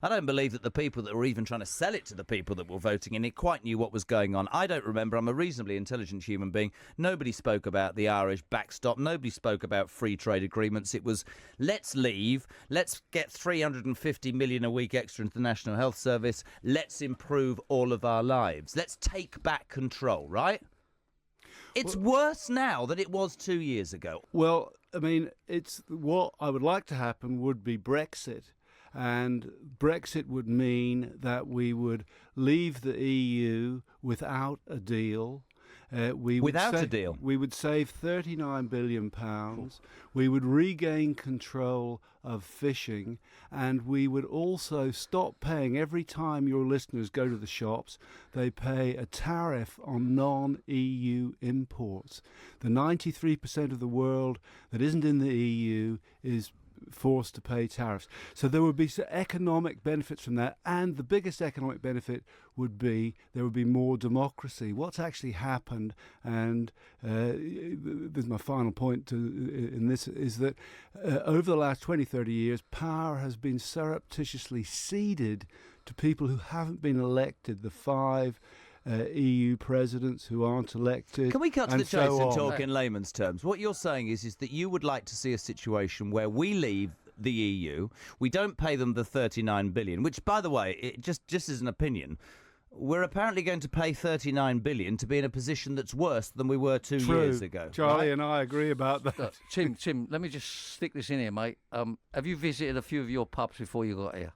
I don't believe that the people that were even trying to sell it to the people that were voting in it quite knew what was going on. I don't remember. I'm a reasonably intelligent human being. Nobody spoke about the Irish backstop. Nobody spoke about free trade agreements. It was, let's leave. Let's get 350 million a week extra into the National Health Service. Let's improve all of our lives. Let's take back control, right? It's worse now than it was 2 years ago. Well, I mean, it's what I would like to happen would be Brexit. And Brexit would mean that we would leave the EU without a deal. We would save £39 billion. We would regain control of fishing, and we would also stop paying every time your listeners go to the shops. They pay a tariff on non-EU imports. The 93% of the world that isn't in the EU is forced to pay tariffs. So there would be some economic benefits from that, and the biggest economic benefit would be there would be more democracy. What's actually happened, and this is my final point in this, is that over the last 20, 30 years, power has been surreptitiously ceded to people who haven't been elected, the five EU presidents who aren't elected. Can we cut to the chase and talk in layman's terms? What you're saying is that you would like to see a situation where we leave the EU, we don't pay them the 39 billion, which, by the way, it just as an opinion, we're apparently going to pay 39 billion to be in a position that's worse than we were 2 years ago. Charlie and I agree about that. Look, Tim, let me just stick this in here, mate. Have you visited a few of your pubs before you got here?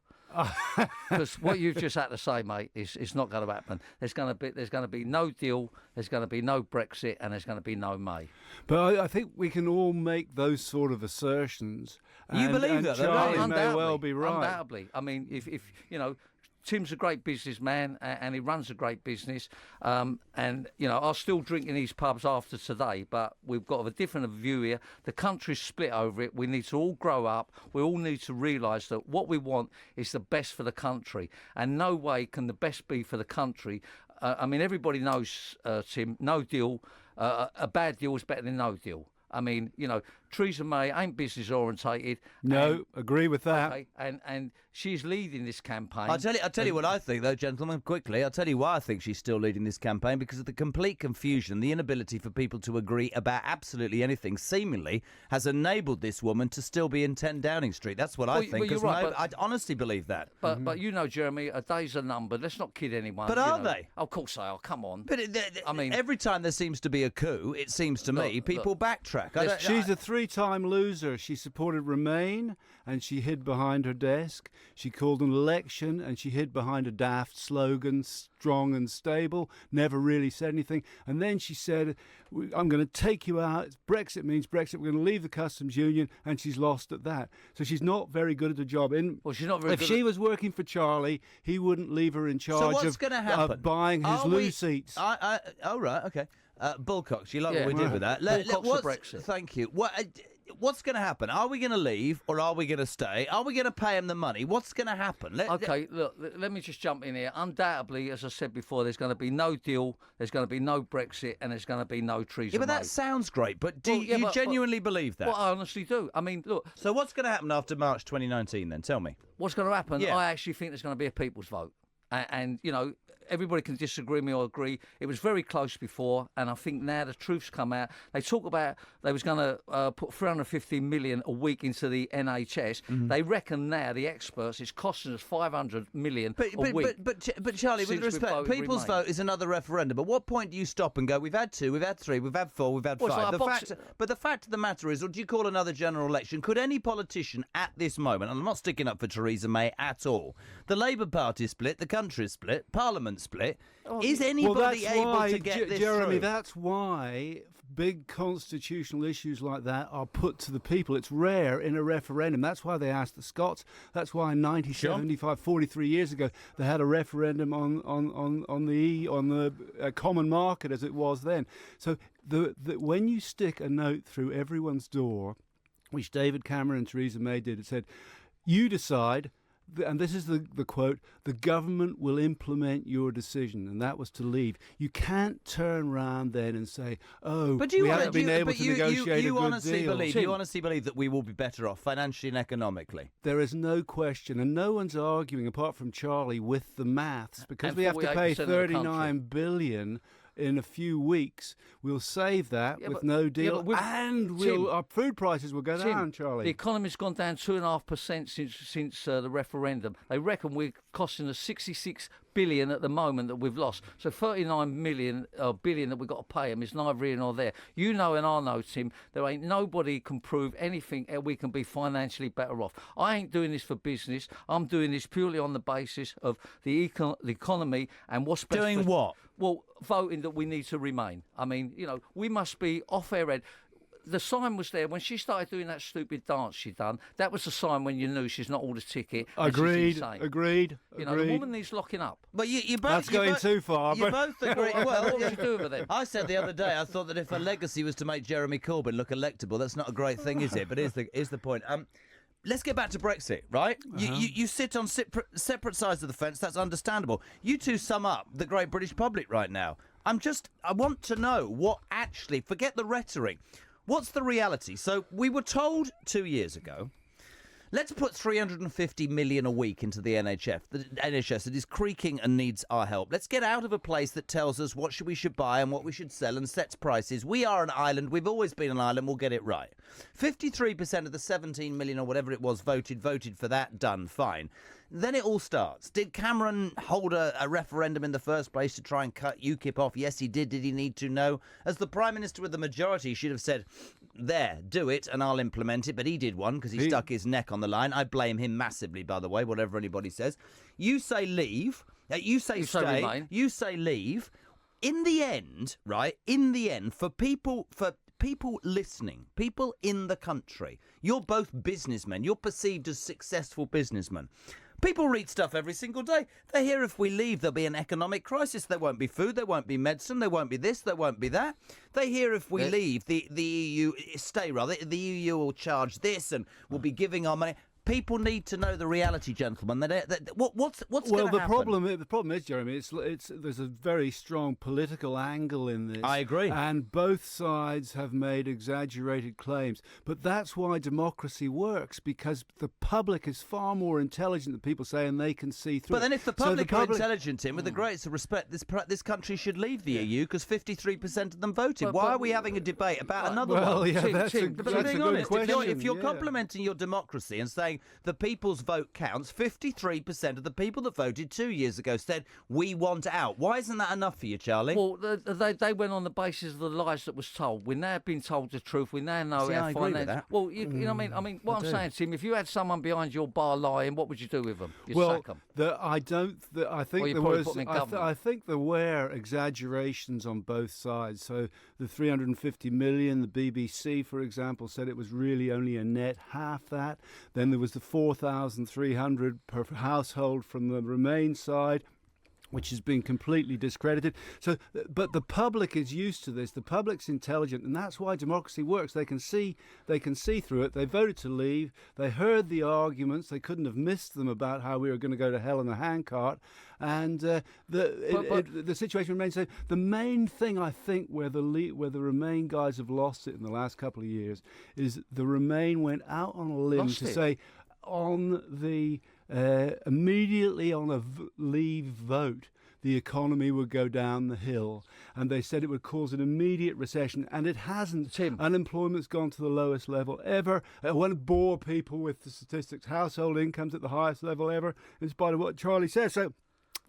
Because what you've just had to say, mate, is it's not going to happen. There's going to be no deal. There's going to be no Brexit, and there's going to be no May. But I think we can all make those sort of assertions. You believe that? Charlie may well be right. Undoubtedly. I mean, if you know. Tim's a great businessman, and he runs a great business. And, you know, I'll still drink in these pubs after today, but we've got a different view here. The country's split over it. We need to all grow up. We all need to realise that what we want is the best for the country. And no way can the best be for the country. I mean, everybody knows, Tim, no deal. A bad deal is better than no deal. I mean, you know, Theresa May ain't business orientated. No, agree with that. Okay, and she's leading this campaign. I'll tell you what I think, though, gentlemen, quickly. I'll tell you why I think she's still leading this campaign, because of the complete confusion, the inability for people to agree about absolutely anything, seemingly has enabled this woman to still be in 10 Downing Street. That's what I think. You're right, I honestly believe that. But you know, Jeremy, a day's a number. Let's not kid anyone. But are they? Of course they are. Come on. But I mean, every time there seems to be a coup, it seems to me, people backtrack. She's a three-time loser. She supported Remain, and she hid behind her desk. She called an election, and she hid behind a daft slogan, strong and stable, never really said anything. And then she said, I'm going to take you out. Brexit means Brexit. We're going to leave the customs union, and she's lost at that. So she's not very good at the job. Well, she's not very good. If she was working for Charlie, he wouldn't leave her in charge of buying his loo seats. Oh, right, okay. Bullcocks, you like what we did with that. Brexit. Thank you. What's going to happen? Are we going to leave, or are we going to stay? Are we going to pay him the money? What's going to happen? Look, let me just jump in here. Undoubtedly, as I said before, there's going to be no deal, there's going to be no Brexit, and there's going to be no Theresa May. But that sounds great, but do you genuinely believe that? Well, I honestly do. I mean, look. So what's going to happen after March 2019 then? Tell me. What's going to happen? Yeah. I actually think there's going to be a people's vote. And, you know, everybody can disagree with me or agree. It was very close before, and I think now the truth's come out. They talk about they was going to put 350 million a week into the NHS. Mm-hmm. They reckon now, the experts, it's costing us 500 million a week. But Charlie, with respect, people's vote is another referendum. At what point do you stop and go, we've had 2, we've had 3, we've had 4, we've had 5? But the fact of the matter is, or do you call another general election? Could any politician at this moment, and I'm not sticking up for Theresa May at all, the Labour Party split, the country split, Parliament split, is anybody able to get this Jeremy, through? That's why big constitutional issues like that are put to the people. It's rare in a referendum. That's why they asked the Scots. That's why in 1975, 43 years ago, they had a referendum on the common market as it was then. So when you stick a note through everyone's door, which David Cameron and Theresa May did, it said, you decide and this is the quote, the government will implement your decision, and that was to leave. You can't turn around then and say, oh, we haven't been able to negotiate a good deal. You honestly believe that we will be better off financially and economically? There is no question, and no one's arguing, apart from Charlie, with the maths, because And we have to pay 39 billion in a few weeks. We'll save that with no deal, and our food prices will go down, Charlie. The economy's gone down 2.5% since the referendum. They reckon we're costing us 66 billion at the moment that we've lost. So 39 billion that we've got to pay them is neither here nor there. You know and I know, Tim, there ain't nobody can prove anything we can be financially better off. I ain't doing this for business. I'm doing this purely on the basis of the economy and what's best. Doing what? Well, voting that we need to remain. I mean, we must be off our head. The sign was there when she started doing that stupid dance she done. That was the sign when you knew she's not all the ticket. Agreed. The woman needs locking up. But you both. That's going too far. You both agree. Well, what would you do with it then? I said the other day, I thought that if her legacy was to make Jeremy Corbyn look electable, that's not a great thing, is it? But here's the point. Let's get back to Brexit, right? You sit on separate sides of the fence. That's understandable. You two sum up the great British public right now. I want to know what actually, forget the rhetoric, what's the reality? So we were told 2 years ago, let's put 350 million a week into the NHS that is creaking and needs our help. Let's get out of a place that tells us what we should buy and what we should sell and sets prices. We are an island. We've always been an island. We'll get it right. 53% of the 17 million or whatever it was voted for that. Done. Fine. Then it all starts. Did Cameron hold a referendum in the first place to try and cut UKIP off? Yes, he did. Did he need to? No. As the Prime Minister with the majority, he should have said, there, do it, and I'll implement it. But he did one because he stuck his neck on the line. I blame him massively, by the way, whatever anybody says. You say leave. You say stay. You say leave. In the end, right, for people listening, people in the country, you're both businessmen. You're perceived as successful businessmen. People read stuff every single day. They hear if we leave, there'll be an economic crisis. There won't be food. There won't be medicine. There won't be this. There won't be that. They hear if we leave, the EU, the EU will charge this and we'll be giving our money. People need to know the reality, gentlemen. What's going to happen? The problem is, Jeremy, there's a very strong political angle in this. I agree. And both sides have made exaggerated claims. But that's why democracy works, because the public is far more intelligent than people say, and they can see through. But then if the public are intelligent, Tim, with the greatest respect, this country should leave the EU because 53% of them voted. Why are we having a debate about another one? Well, yeah, that's a good question. If you're complimenting your democracy and saying the people's vote counts, 53% of the people that voted 2 years ago said we want out. Why isn't that enough for you, Charlie? Well, they went on the basis of the lies that was told. We're now being told the truth. We now know I agree with that. Well, you know what I mean? What I'm saying, Tim, if you had someone behind your bar lying, what would you do with them? Sack them. I think there were exaggerations on both sides. So the 350 million, the BBC, for example, said it was really only a net half that. Then there was the 4,300 per household from the Remain side, which has been completely discredited. So, but the public is used to this. The public's intelligent, and that's why democracy works. They can see through it. They voted to leave. They heard the arguments. They couldn't have missed them about how we were going to go to hell in a handcart. And the situation remains the same. The main thing, I think, where the Remain guys have lost it in the last couple of years is the Remain went out on a limb to say on the immediately on a leave vote, the economy would go down the hill, and they said it would cause an immediate recession, and it hasn't. Tim. Unemployment's gone to the lowest level ever. I won't bore people with the statistics. Household income's at the highest level ever, in spite of what Charlie says. So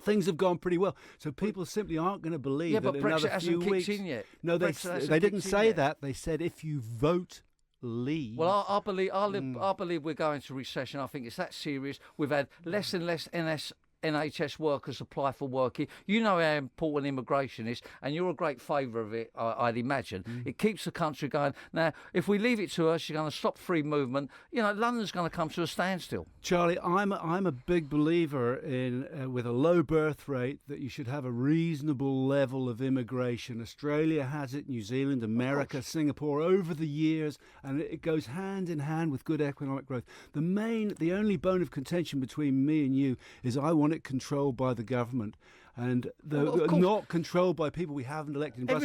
things have gone pretty well. So people simply aren't going to believe that in another few weeks. Kicked in yet. No, they didn't say that. They said if you vote leave. Well, I believe we're going to recession. I think it's that serious. We've had less and less NHS workers apply for work here. You know how important immigration is, and you're a great favour of it, I'd imagine. It keeps the country going. Now, if we leave it to her, she's going to stop free movement. London's going to come to a standstill. Charlie, I'm a big believer in, with a low birth rate, that you should have a reasonable level of immigration. Australia has it, New Zealand, America, Singapore, over the years, and it goes hand in hand with good economic growth. The only bone of contention between me and you is I want it controlled by the government. And not controlled by people we haven't elected in Brussels.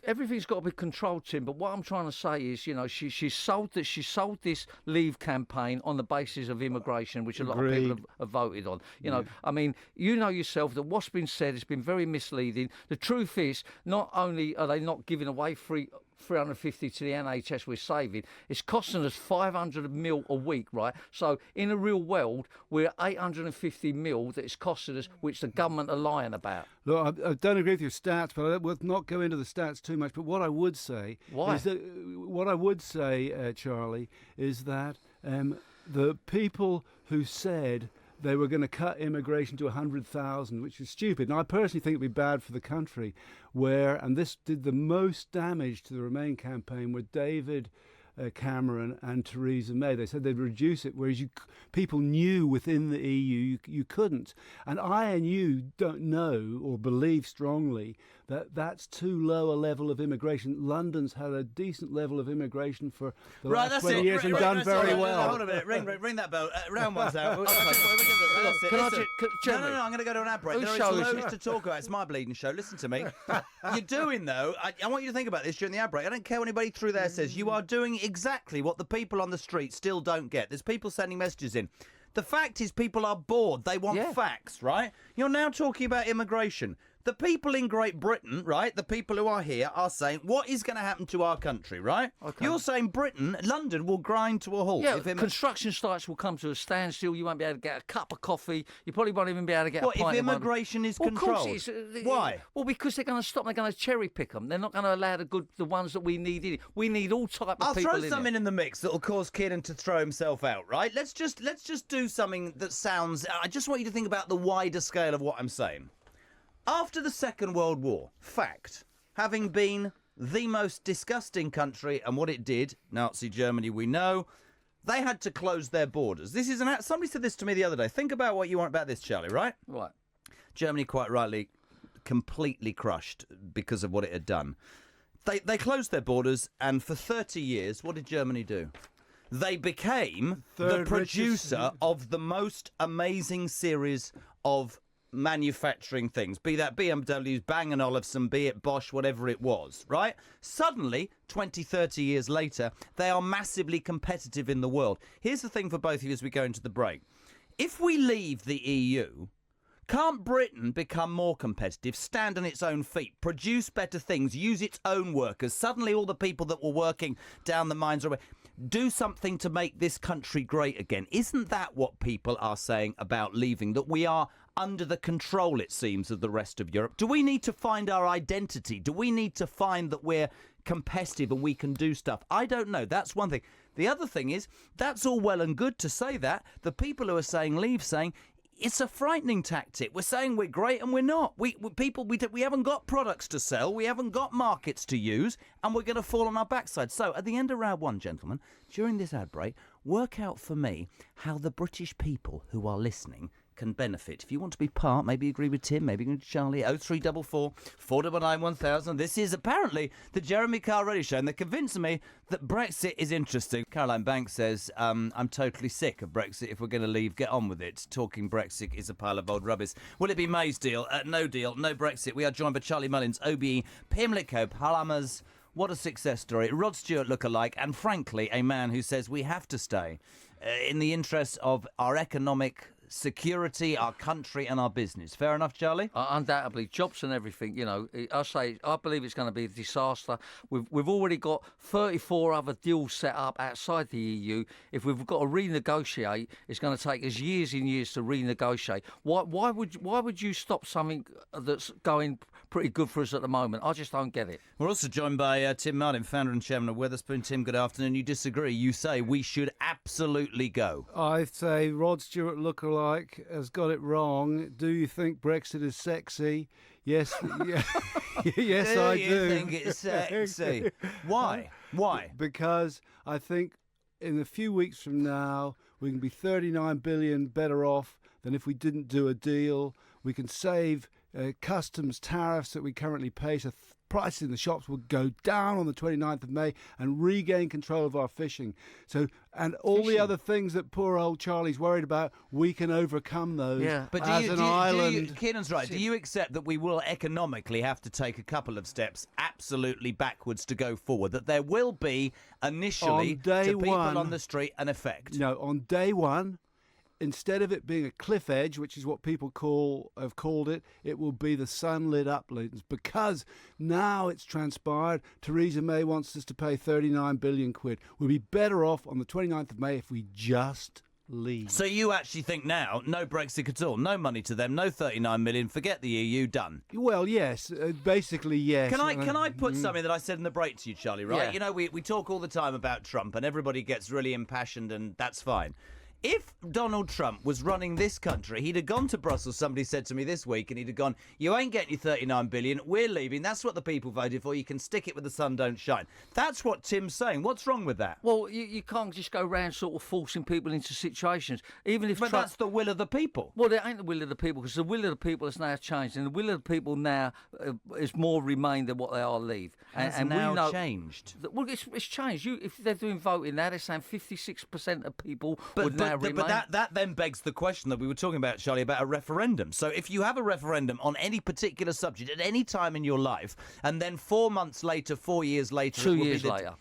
Everything's got to be controlled, Tim. But what I'm trying to say is, she sold this Leave campaign on the basis of immigration, which a lot of people have voted on. I mean, you know yourself that what's been said has been very misleading. The truth is, not only are they not giving away 350 to the NHS we're saving, it's costing us 500 mil a week, right? So in the real world, we're 850 mil that it's costing us, which the government are lying about. Look, I don't agree with your stats, but I will not go into the stats too much. But what I would say Charlie, is that the people who said they were going to cut immigration to 100,000, which is stupid. And I personally think it would be bad for the country, and this did the most damage to the Remain campaign, were David Cameron and Theresa May. They said they'd reduce it, whereas people knew within the EU you couldn't. And I and you don't know or believe strongly that that's too low a level of immigration. London's had a decent level of immigration for the last 20 years and done very well. Hold a minute. Ring that bell. Round one's out. No, I'm going to go to an ad break. There is loads to talk about. It's my bleeding show. Listen to me. You're doing, though, I want you to think about this during the ad break. I don't care what anybody through there says. You are doing exactly what the people on the street still don't get. There's people sending messages in. The fact is, people are bored. They want facts, right? You're now talking about immigration. The people in Great Britain, right, the people who are here are saying, what is going to happen to our country, right? Okay. You're saying London will grind to a halt. Yeah, construction sites will come to a standstill. You won't be able to get a cup of coffee. You probably won't even be able to get a pint of if immigration is controlled? Of course Why? Well, because they're going to stop. They're going to cherry pick them. They're not going to allow the ones that we need in it. We need all type of people in it. I'll throw something in the mix that will cause Kieran to throw himself out, right? Let's just do something that sounds... I just want you to think about the wider scale of what I'm saying. After the Second World War, fact, having been the most disgusting country and what it did, Nazi Germany we know, they had to close their borders. Somebody said this to me the other day. Think about what you want about this, Charlie, right? Right. Germany, quite rightly, completely crushed because of what it had done. They closed their borders, and for 30 years, what did Germany do? They became the producer of the most amazing series of manufacturing things, be that BMWs, Bang & Olufsen, be it Bosch, whatever it was, right? Suddenly, 20, 30 years later, they are massively competitive in the world. Here's the thing for both of you as we go into the break. If we leave the EU, can't Britain become more competitive, stand on its own feet, produce better things, use its own workers? Suddenly all the people that were working down the mines are away. Do something to make this country great again. Isn't that what people are saying about leaving? That we are under the control, it seems, of the rest of Europe? Do we need to find our identity? Do we need to find that we're competitive and we can do stuff? I don't know. That's one thing. The other thing is, that's all well and good to say that. The people who are saying leave saying, it's a frightening tactic. We're saying we're great and we're not. We haven't got products to sell. We haven't got markets to use, and we're going to fall on our backside. So at the end of round one, gentlemen, during this ad break, work out for me how the British people who are listening can benefit. If you want to be part, maybe agree with Tim, maybe agree with Charlie. 0344 499 1000. This is apparently the Jeremy Kyle Radio Show, and they're convincing me that Brexit is interesting. Caroline Banks says, I'm totally sick of Brexit. If we're going to leave, get on with it. Talking Brexit is a pile of old rubbish. Will it be May's deal? No deal, no Brexit. We are joined by Charlie Mullins, OBE, Pimlico, Plumbers. What a success story. Rod Stewart lookalike, and frankly, a man who says we have to stay in the interests of our economic security, our country and our business. Fair enough, Charlie? Undoubtedly. Jobs and everything, I believe it's going to be a disaster. We've already got 34 other deals set up outside the EU. If we've got to renegotiate, it's going to take us years and years to renegotiate. Why would you stop something that's going pretty good for us at the moment? I just don't get it. We're also joined by Tim Martin, founder and chairman of Wetherspoon. Tim, good afternoon. You disagree. You say we should absolutely go. I say Rod Stewart lookalike has got it wrong. Do you think Brexit is sexy? Yes, yes, I do. You think it's sexy? Why? Why? Because I think in a few weeks from now we can be 39 billion better off than if we didn't do a deal. We can save customs tariffs that we currently pay, so prices in the shops will go down on the 29th of May and regain control of our fishing. So, and all the other things that poor old Charlie's worried about, we can overcome those. Yeah. But Keenan's right. Do you accept that we will economically have to take a couple of steps absolutely backwards to go forward? That there will be initially to people on the street an effect? No, on day one, instead of it being a cliff edge, which is what people have called it, it will be the sun-lit uplands, because now it's transpired Theresa May wants us to pay 39 billion quid. We'll be better off on the 29th of May if we just leave. So you actually think now, no Brexit at all, no money to them, no 39 million, forget the EU, done? Well, yes, basically yes. Can I put something that I said in the break to you, Charlie, right? Yeah. You know, we talk all the time about Trump and everybody gets really impassioned and that's fine. If Donald Trump was running this country, he'd have gone to Brussels, somebody said to me this week, and he'd have gone, you ain't getting your 39 billion, we're leaving, that's what the people voted for, you can stick it where the sun don't shine. That's what Tim's saying. What's wrong with that? Well, you can't just go around sort of forcing people into situations, even if. But that's the will of the people. Well, it ain't the will of the people, because the will of the people has now changed, and the will of the people now is more remain than what they are leave. And now we know changed. Well, it's changed. If they're doing voting now, they're saying 56% of people would now remain. But that then begs the question that we were talking about, Charlie, about a referendum. So if you have a referendum on any particular subject at any time in your life, and then 4 months later, 4 years later... 2 years later.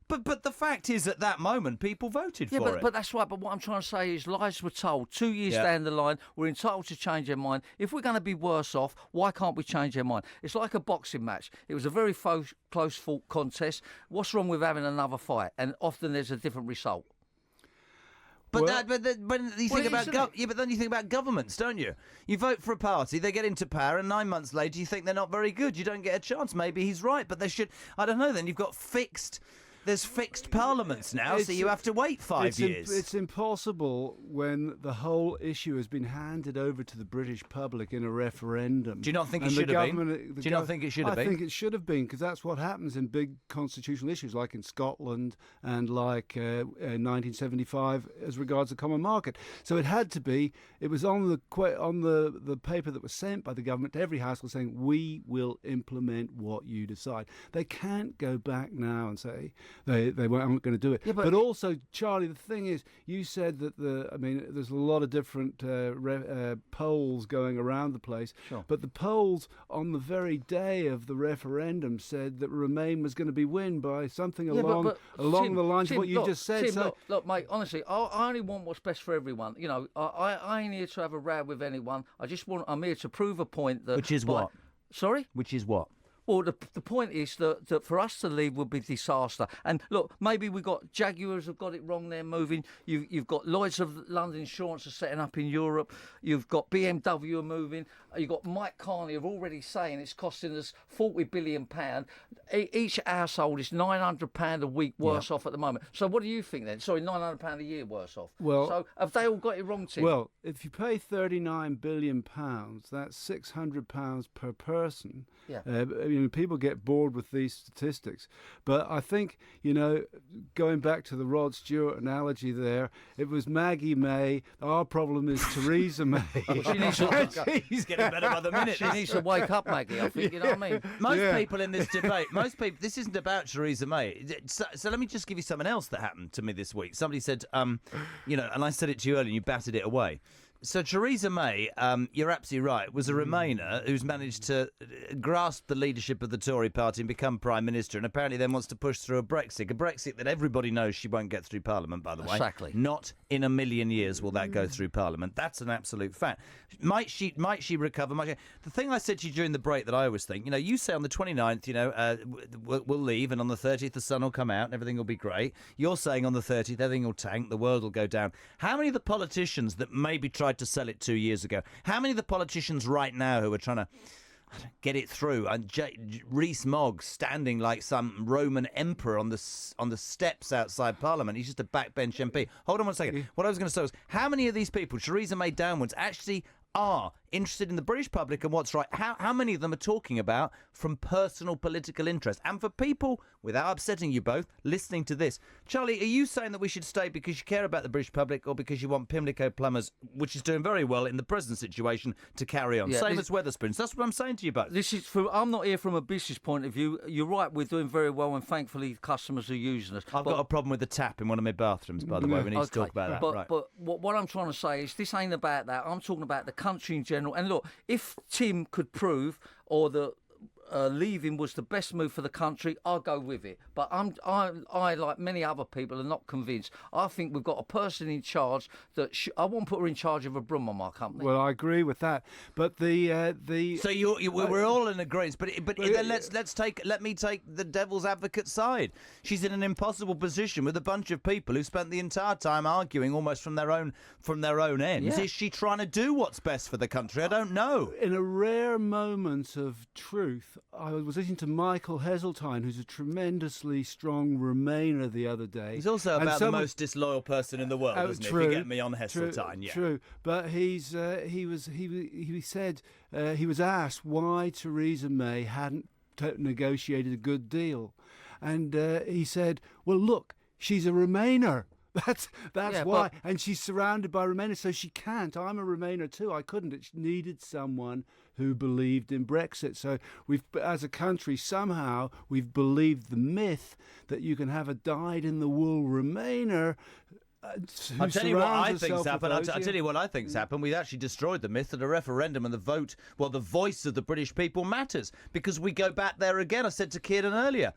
But the fact is, at that moment, people voted for it. But that's right. But what I'm trying to say is lies were told. 2 years down the line, we're entitled to change their mind. If we're going to be worse off, why can't we change their mind? It's like a boxing match. It was a very close fought contest. What's wrong with having another fight? And often there's a different result. But then you think about governments, don't you? You vote for a party, they get into power, and 9 months later you think they're not very good. You don't get a chance. Maybe he's right, but they should. I don't know. Then you've got fixed parliaments now, so you have to wait 5 years. It's impossible when the whole issue has been handed over to the British public in a referendum. Do you not think it should have been? Do you not think it should have been? I think it should have been, because that's what happens in big constitutional issues, like in Scotland and like 1975 as regards the common market. So it had to be. It was on the paper that was sent by the government to every household saying, we will implement what you decide. They can't go back now and say they aren't going to do it. Yeah, but also, Charlie, the thing is, you said that there's a lot of different polls going around the place. Sure. But the polls on the very day of the referendum said that Remain was going to be win by something along Tim, the lines of what you just said. Tim, look, mate, honestly, I only want what's best for everyone. You know, I ain't here to have a row with anyone. I'm here to prove a point that. Which is what? Sorry? Which is what? Well, the point is that for us to leave would be disaster. And look, maybe we got Jaguars have got it wrong. They're moving. You've got Lloyd's of London Insurance are setting up in Europe. You've got BMW are moving. You've got Mike Carney are already saying it's costing us £40 billion. Each household is £900 a week worse off at the moment. So what do you think then? Sorry, £900 a year worse off. Well, so have they all got it wrong, Tim? Well, if you pay £39 billion, that's £600 per person. Yeah. People get bored with these statistics. But I think, going back to the Rod Stewart analogy there, it was Maggie May. Our problem is Theresa May. Well, she needs to, He's getting better by the minute. She needs to wake up, Maggie, I think, you know what I mean? Most people in this debate, this isn't about Theresa May. So let me just give you something else that happened to me this week. Somebody said, and I said it to you earlier and you batted it away. So Theresa May, you're absolutely right, was a Remainer who's managed to grasp the leadership of the Tory party and become Prime Minister, and apparently then wants to push through a Brexit that everybody knows she won't get through Parliament, by the way. Exactly. Not in a million years will that go through Parliament. That's an absolute fact. Might she recover? The thing I said to you during the break that I always think, you say on the 29th, we'll leave, and on the 30th the sun will come out and everything will be great. You're saying on the 30th everything will tank, the world will go down. How many of the politicians that maybe tried to sell it 2 years ago, how many of the politicians right now who are trying to, get it through. And Rees-Mogg standing like some Roman emperor on the steps outside Parliament. He's just a backbench MP. Hold on one second. What I was going to say was, how many of these people, Theresa May downwards, actually are interested in the British public and what's right? How many of them are talking about from personal political interest? And for people, without upsetting you both, listening to this, Charlie, are you saying that we should stay because you care about the British public or because you want Pimlico Plumbers, which is doing very well in the present situation, to carry on? Same as Wetherspoons. That's what I'm saying to you both. I'm not here from a business point of view. You're right, we're doing very well, and thankfully customers are using us. I've got a problem with the tap in one of my bathrooms, by the way. We need to talk about that. But what I'm trying to say is this ain't about that. I'm talking about the country in general. And look, if Tim could prove, or the leaving was the best move for the country, I'll go with it. But I like many other people, are not convinced. I think we've got a person in charge that I won't put her in charge of a broom on my company. Well, I agree with that. But the so we're all in agreement. But then let me take the devil's advocate side. She's in an impossible position with a bunch of people who spent the entire time arguing almost from their own ends. Yeah. Is she trying to do what's best for the country? I don't know. In a rare moment of truth, I was listening to Michael Heseltine, who's a tremendously strong Remainer, the other day. He's also about the most disloyal person in the world, isn't he? If you get me on Heseltine, yeah. True, but he said he was asked why Theresa May hadn't negotiated a good deal, and he said, "Well, look, she's a Remainer." That's why, and she's surrounded by Remainers, so she can't. I'm a Remainer too. I couldn't. It needed someone who believed in Brexit. So we've, as a country, somehow we've believed the myth that you can have a dyed-in-the-wool Remainer. I'll tell you what I think's happened. I'll tell you what I think's happened. We've actually destroyed the myth that a referendum and the vote, well, the voice of the British people matters, because we go back there again. I said to Kieran earlier,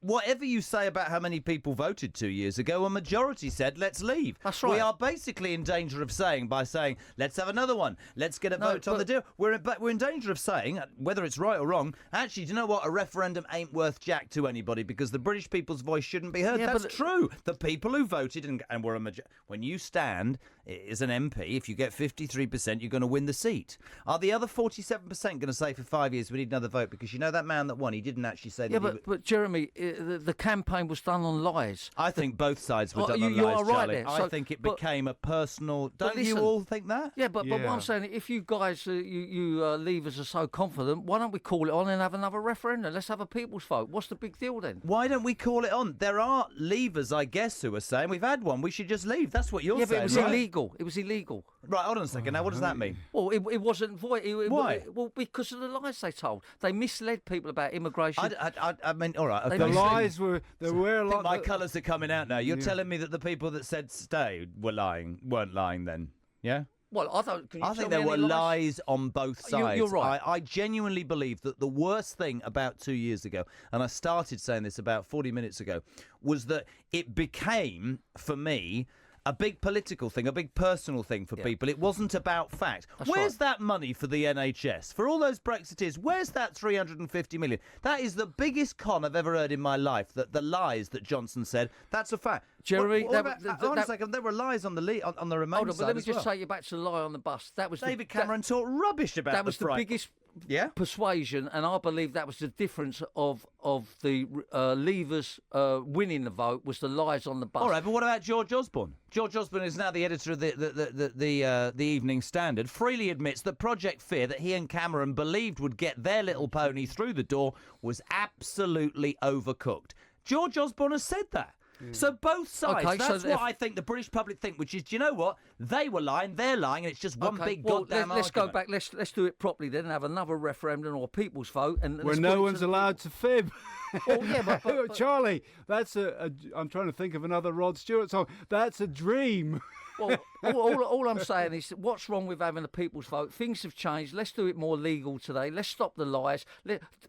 whatever you say about how many people voted 2 years ago, a majority said, let's leave. That's right. We are basically in danger of saying, let's have another one. Let's get a vote on the deal. We're in danger of saying, whether it's right or wrong, actually, do you know what? A referendum ain't worth jack to anybody because the British people's voice shouldn't be heard. That's true. The people who voted and were a majority. When you stand as an MP, if you get 53%, you're going to win the seat. Are the other 47% going to say for 5 years we need another vote? Because you know that man that won, he didn't actually say that. Yeah, but Jeremy, the campaign was done on lies. I think both sides were done on lies, are right Charlie. there. I think it became a personal... Don't you all think that? Yeah, but what I'm saying, if you guys, you leavers are so confident, why don't we call it on and have another referendum? Let's have a people's vote. What's the big deal then? Why don't we call it on? There are leavers, I guess, who are saying, we've had one, we should just leave. That's what you're saying, but it was right? illegal. It was illegal. Right, hold on a second. Now, what does that mean? Well, it wasn't void. Why? Well, because of the lies they told. They misled people about immigration. I mean, all right. Okay. The lies were... There were a lot... My colours are coming out now. You're telling me that the people that said stay weren't lying then, yeah? Well, I think there were lies on both sides. You're right. I genuinely believe that the worst thing about 2 years ago, and I started saying this about 40 minutes ago, was that it became, for me, a big political thing, a big personal thing for people. It wasn't about fact. Where's that money for the NHS? For all those Brexiteers, where's that 350 million? That is the biggest con I've ever heard in my life, that the lies that Johnson said, that's a fact. Jeremy, hold on a second. There were lies on the Remain hold on, side but let me as just well. take you back to the lie on the bus. That was David Cameron talked rubbish about that was the biggest persuasion, and I believe that was the difference of the leavers winning the vote was the lies on the bus. All right, but what about George Osborne? George Osborne is now the editor of the Evening Standard. Freely admits that Project Fear, that he and Cameron believed would get their little pony through the door, was absolutely overcooked. George Osborne has said that. So both sides, that's what I think the British public think, which is, do you know what? They were lying, they're lying, and it's just one big goddamn let's go argument. back, let's do it properly then and have another referendum or people's vote. And where no one's allowed to fib. Oh, yeah, but Charlie, that's I'm trying to think of another Rod Stewart song. That's a dream. Well, all I'm saying is, what's wrong with having a people's vote? Things have changed. Let's do it more legal today. Let's stop the lies.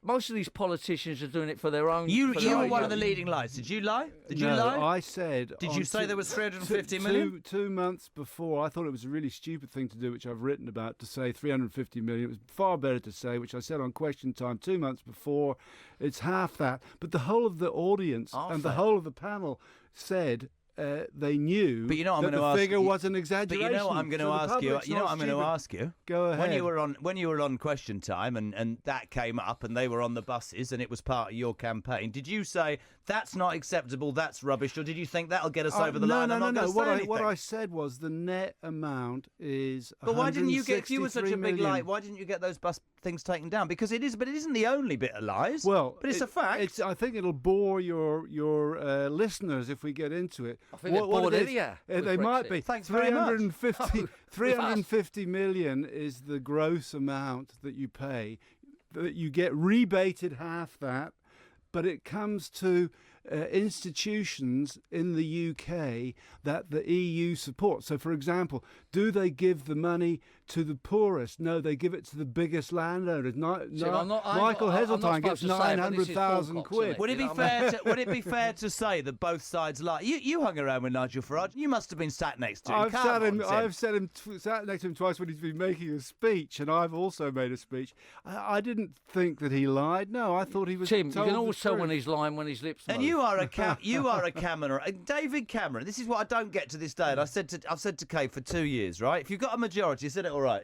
Most of these politicians are doing it for their own. You were one of the leading lies. Did you lie? Did you lie? I said. Did you say there was 350 million? 2 months before, I thought it was a really stupid thing to do, which I've written about, to say 350 million. It was far better to say, which I said on Question Time 2 months before, it's half that. But the whole of the audience and the whole of the panel said, they knew But you know, I'm that going to the ask figure you- was an But exaggeration. you know what I'm going to So the ask you. public's You know not what I'm going to stupid. ask you. Go ahead. When you were on Question Time and that came up and they were on the buses and it was part of your campaign, did you say that's not acceptable, that's rubbish, or did you think that'll get us over the line? I'm not gonna say anything. What I said was the net amount is. But why didn't you get? If you were such a 163 big million. light, why didn't you get those bus things taken down? Because it is, but it isn't the only bit of lies. Well, but it's a fact. I think it'll bore your listeners if we get into it. I think they're bored anyhow with They might Brexit. be. Thanks very much. 350 million is the gross amount that you pay. That you get rebated half that, but it comes to institutions in the UK that the EU supports. So, for example, do they give the money to the poorest? No, they give it to the biggest landowners. Michael Heseltine gets 900,000 quid. Would it be fair? Would it be fair to say that both sides lie? You hung around with Nigel Farage. You must have been sat next to him. I've sat next to him twice when he's been making a speech, and I've also made a speech. I didn't think that he lied. No, I thought he was. Tim, you told can the always tell truth. when he's lying when his lips move. And you are a Cameron. David Cameron. This is what I don't get to this day. And I've said to Kay for 2 years, right? If you've got a majority, you said it all right.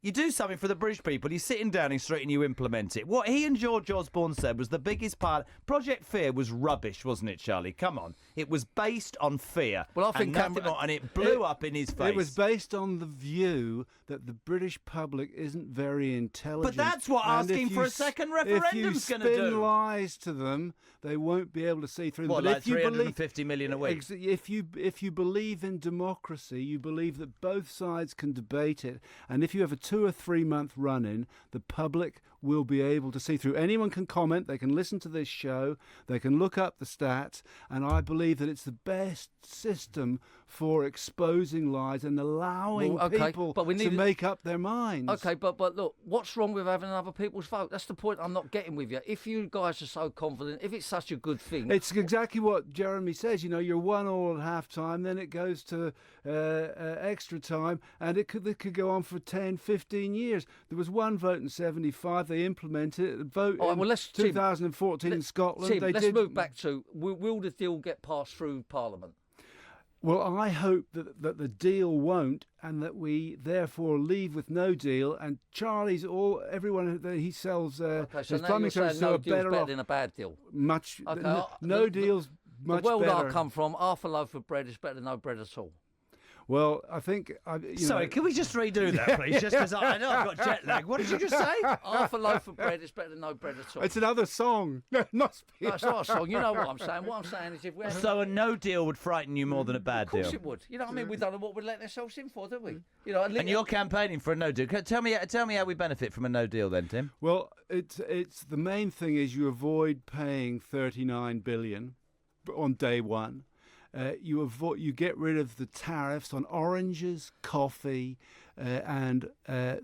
You do something for the British people. You sit in Downing Street and you implement it. What he and George Osborne said was the biggest part. Project Fear was rubbish, wasn't it, Charlie? Come on. It was based on fear. Well, I think and it blew up in his face. It was based on the view that the British public isn't very intelligent. But that's what And asking if for you a second if you referendum's going to spin do. lies to them, they won't be able to see through them. What, But like if you 350 million a week? If you believe in democracy, you believe that both sides can debate it, and if you have a 2 or 3 month run-in, the public will be able to see through. Anyone can comment, they can listen to this show, they can look up the stats, and I believe that it's the best system for exposing lies and allowing people to make up their minds. Okay, but look, what's wrong with having other people's vote? That's the point I'm not getting with you. If you guys are so confident, if it's such a good thing... It's exactly what Jeremy says. You know, you're 1-1 at half-time, then it goes to extra time, and it could go on for 10, 15 years. There was one vote in 75, they implemented it. Vote in 2014 in Scotland. Tim, let's move back to, will the deal get passed through Parliament? Well, I hope that the deal won't, and that we therefore leave with no deal. And everyone that he sells his plumbing services no are deal's better better off. than a bad deal. Much Okay, no deal's much better. The world better. I come from, half a loaf of bread is better than no bread at all. Well, I think. Sorry, can we just redo that, please? Just because I know I've got jet lag. What did you just say? Half a loaf of bread is better than no bread at all. It's another song. No, it's not a song. You know what I'm saying. What I'm saying is, if we so a no deal would frighten you more than a bad deal. Of course it would. You know what I mean? We don't know what we're letting ourselves in for, do we? You know. And you're campaigning for a no deal. Tell me how we benefit from a no deal, then, Tim. Well, it's the main thing is you avoid paying 39 billion on day one. You get rid of the tariffs on oranges, coffee, and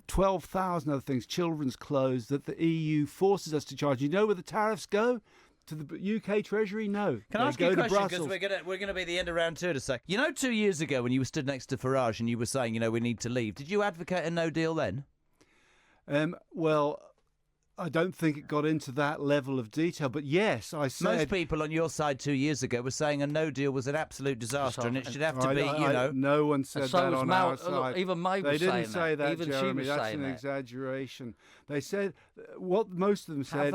12,000 other things, children's clothes that the EU forces us to charge. You know where the tariffs go? To the UK Treasury? No. Can I ask you a question? Because we're gonna be at the end of round 2 in a sec. You know, 2 years ago when you were stood next to Farage and you were saying, we need to leave, did you advocate a no deal then? Well, I don't think it got into that level of detail, but yes, I said... Most people on your side 2 years ago were saying a no deal was an absolute disaster and it should have to be, No one said that on our side. Look, even May was saying that. They didn't say that, even Jeremy. She was That's an that. exaggeration. They said, what most of them said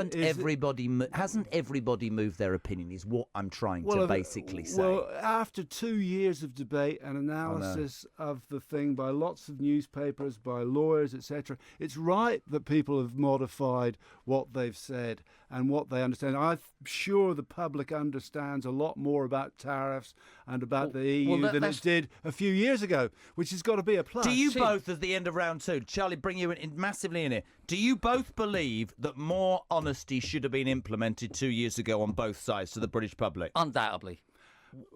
hasn't everybody moved their opinion is what I'm trying to basically say. Well, after 2 years of debate and analysis of the thing by lots of newspapers, by lawyers, etc., it's right that people have modified what they've said and what they understand. I'm sure the public understands a lot more about tariffs and about the EU than it did a few years ago, which has got to be a plus. Do you both, at the end of round 2, Charlie, bring you in massively in here, do you both believe that more honesty should have been implemented 2 years ago on both sides to the British public? Undoubtedly.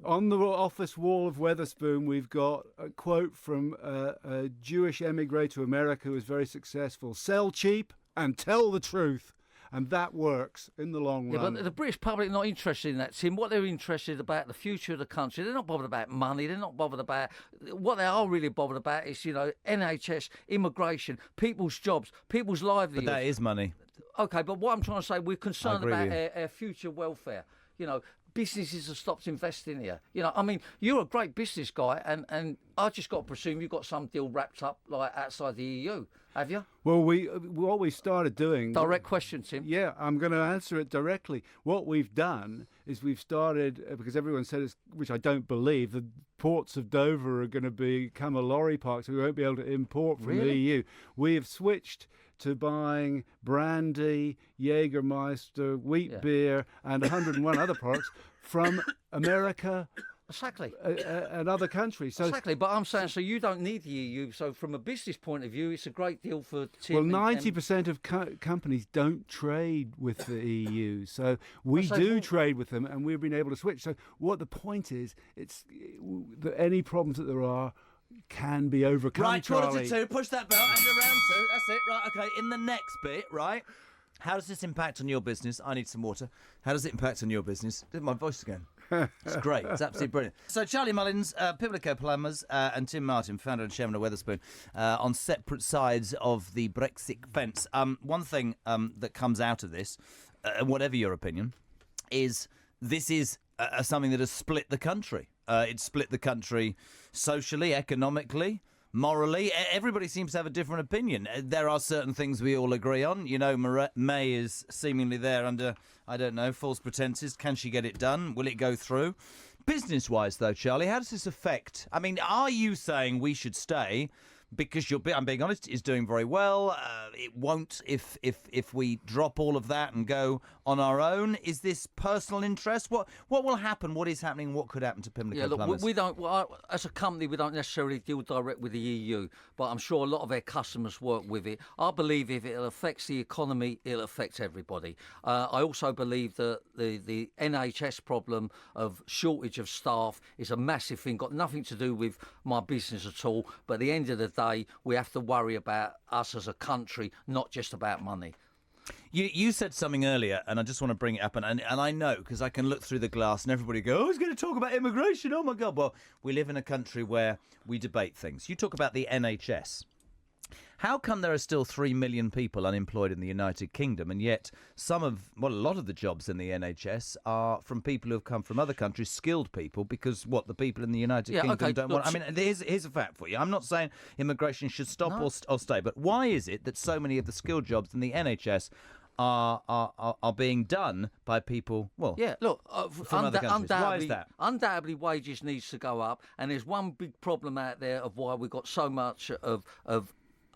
On the office wall of Wetherspoon, we've got a quote from a Jewish emigre to America who was very successful. Sell cheap and tell the truth. And that works in the long run. But the British public are not interested in that, Tim. What they're interested about the future of the country. They're not bothered about money. They're not bothered about... What they are really bothered about is, NHS, immigration, people's jobs, people's livelihoods. But that is money. Okay, but what I'm trying to say, we're concerned about our future welfare. businesses have stopped investing here. You know, I mean, you're a great business guy, and I just got to presume you've got some deal wrapped up like outside the EU, have you? Well, what we started doing... Direct question, Tim. Yeah, I'm going to answer it directly. What we've done is we've started, because everyone said, which I don't believe, the ports of Dover are going to become a lorry park, so we won't be able to import from the EU. We have switched to buying brandy, Jägermeister, wheat beer, and 101 other products from America. Exactly. And other countries. So, exactly, but I'm saying, so you don't need the EU. So from a business point of view, it's a great deal for Tim. Well, 90% of companies don't trade with the EU. So we do trade with them, and we've been able to switch. So what the point is, it's that any problems that there are can be overcome. Right, Charlie. 2, push that bell, and around 2. That's it, right, okay. In the next bit, right, how does this impact on your business? I need some water. How does it impact on your business? Did my voice again. It's great. It's absolutely brilliant. So Charlie Mullins, Pimlico Plumbers, and Tim Martin, founder and chairman of Wetherspoon, on separate sides of the Brexit fence. One thing that comes out of this, whatever your opinion, is this is something that has split the country. It's split the country socially, economically, morally. Everybody seems to have a different opinion. There are certain things we all agree on. You know, May is seemingly there under, I don't know, false pretenses. Can she get it done? Will it go through? Business-wise, though, Charlie, how does this affect? I mean, are you saying we should stay? Because I'm being honest, is doing very well. It won't if we drop all of that and go on our own. Is this personal interest? What will happen? What is happening? What could happen to Pimlico Plumbers? We don't. Well, as a company, we don't necessarily deal direct with the EU, but I'm sure a lot of our customers work with it. I believe if it affects the economy, it'll affect everybody. I also believe that the NHS problem of shortage of staff is a massive thing. Got nothing to do with my business at all. But at the end of the day, we have to worry about us as a country, not just about money. You said something earlier, and I just want to bring it up, and I know, because I can look through the glass and everybody go, oh, he's going to talk about immigration, oh my God. Well, we live in a country where we debate things. You talk about the NHS. How come there are still 3 million people unemployed in the United Kingdom, and yet a lot of the jobs in the NHS are from people who have come from other countries, skilled people, because the people in the United Kingdom don't want... I mean, here's a fact for you. I'm not saying immigration should stop or stay, but why is it that so many of the skilled jobs in the NHS are being done by people, from other countries? Why is that? Undoubtedly, wages needs to go up, and there's one big problem out there of why we've got so much of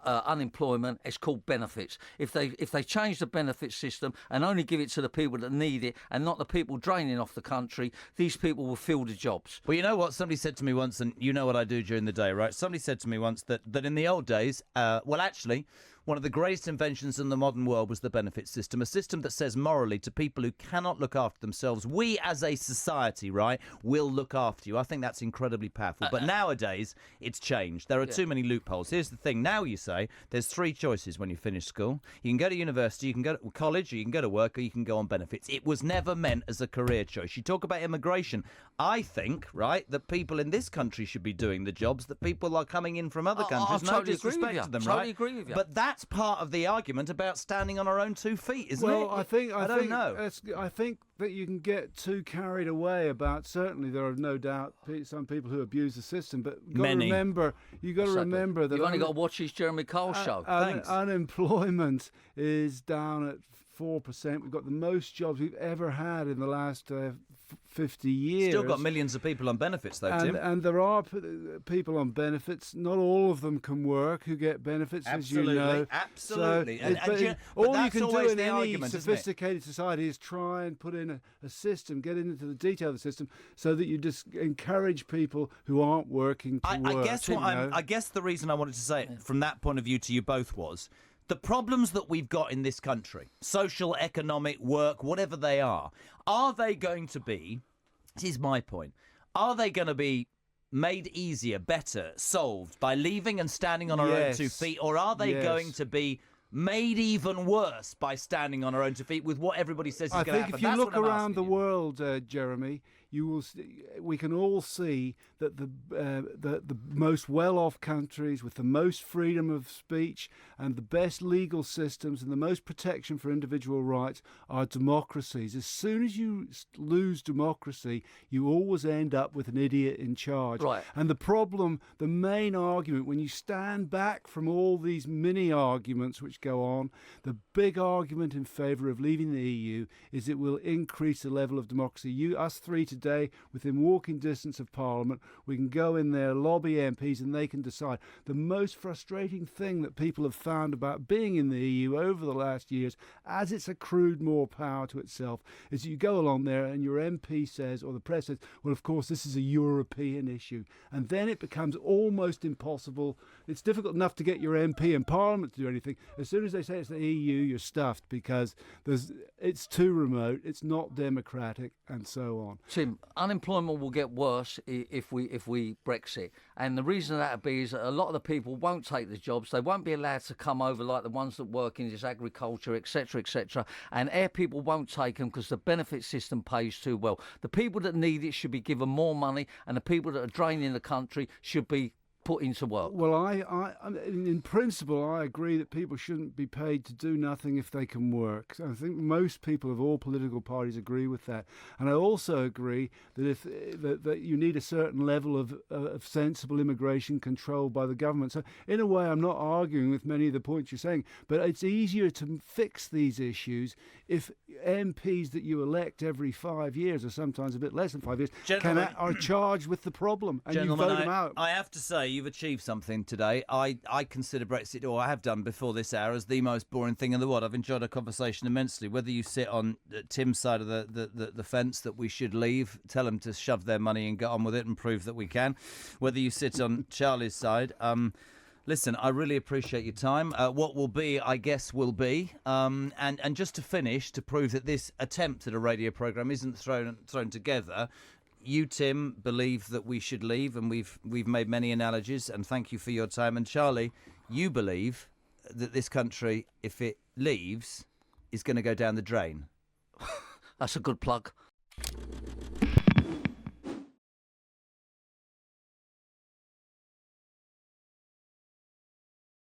unemployment. It's called benefits. If they change the benefit system and only give it to the people that need it and not the people draining off the country, these people will fill the jobs. Well, you know what? Somebody said to me once, and you know what I do during the day, right? Somebody said to me once that in the old days, actually, one of the greatest inventions in the modern world was the benefit system, a system that says morally to people who cannot look after themselves, we as a society, right, will look after you. I think that's incredibly powerful. But nowadays, it's changed. There are too many loopholes. Here's the thing. Now you say there's 3 choices when you finish school. You can go to university, you can go to college, or you can go to work, or you can go on benefits. It was never meant as a career choice. You talk about immigration. I think, right, that people in this country should be doing the jobs that people are coming in from other countries. I totally agree with you. Totally agree with you. But that's part of the argument about standing on our own 2 feet, isn't it? Well, I don't know. I think that you can get too carried away about. Certainly, there are no doubt some people who abuse the system, but you've got to remember that you've only got to watch his Jeremy Cole show. Unemployment is down at 4%. We've got the most jobs we've ever had in the last 50 years. Still got millions of people on benefits, though, Tim. And there are people on benefits. Not all of them can work who get benefits, as you know. Absolutely. So all you can do in any sophisticated society is try and put in a system, get into the detail of the system, so that you just encourage people who aren't working to work. I guess the reason I wanted to say it from that point of view to you both was the problems that we've got in this country, social, economic, work, whatever they are they going to be, this is my point, are they going to be made easier, better, solved by leaving and standing on our own 2 feet, or are they going to be made even worse by standing on our own 2 feet with what everybody says is going to happen? I think if you look around the world, Jeremy, we can all see that the most well-off countries with the most freedom of speech and the best legal systems and the most protection for individual rights are democracies. As soon as you lose democracy, you always end up with an idiot in charge. Right. And the main argument, when you stand back from all these mini arguments which go on, the big argument in favour of leaving the EU is it will increase the level of democracy. Us three today, within walking distance of Parliament, we can go in there, lobby MPs, and they can decide. The most frustrating thing that people have found about being in the EU over the last years, as it's accrued more power to itself, is you go along there and your MP says, or the press says, well, of course, this is a European issue. And then it becomes almost impossible. It's difficult enough to get your MP in Parliament to do anything. As soon as they say it's the EU, you're stuffed because it's too remote, it's not democratic, and so on. Tim, unemployment will get worse if we Brexit, and the reason that'll be is that a lot of the people won't take the jobs. They won't be allowed to come over, like the ones that work in this agriculture, etc., and air people won't take them because the benefit system pays too well. The people that need it should be given more money, and the people that are draining the country should be put into work. Well, I in principle, I agree that people shouldn't be paid to do nothing if they can work. I think most people of all political parties agree with that. And I also agree that that you need a certain level of sensible immigration control by the government. So in a way, I'm not arguing with many of the points you're saying, but it's easier to fix these issues if MPs that you elect every 5 years, or sometimes a bit less than 5 years, are charged with the problem, and you vote them out. I have to say, you've achieved something today. I consider Brexit, or I have done before this hour, as the most boring thing in the world. I've enjoyed our conversation immensely. Whether you sit on Tim's side of the fence that we should leave, tell them to shove their money and get on with it and prove that we can. Whether you sit on Charlie's side, listen, I really appreciate your time. What will be, I guess, will be. And just to finish, to prove that this attempt at a radio programme isn't thrown together, you, Tim, believe that we should leave, and we've made many analogies, and thank you for your time. And Charlie, you believe that this country, if it leaves, is going to go down the drain. That's a good plug.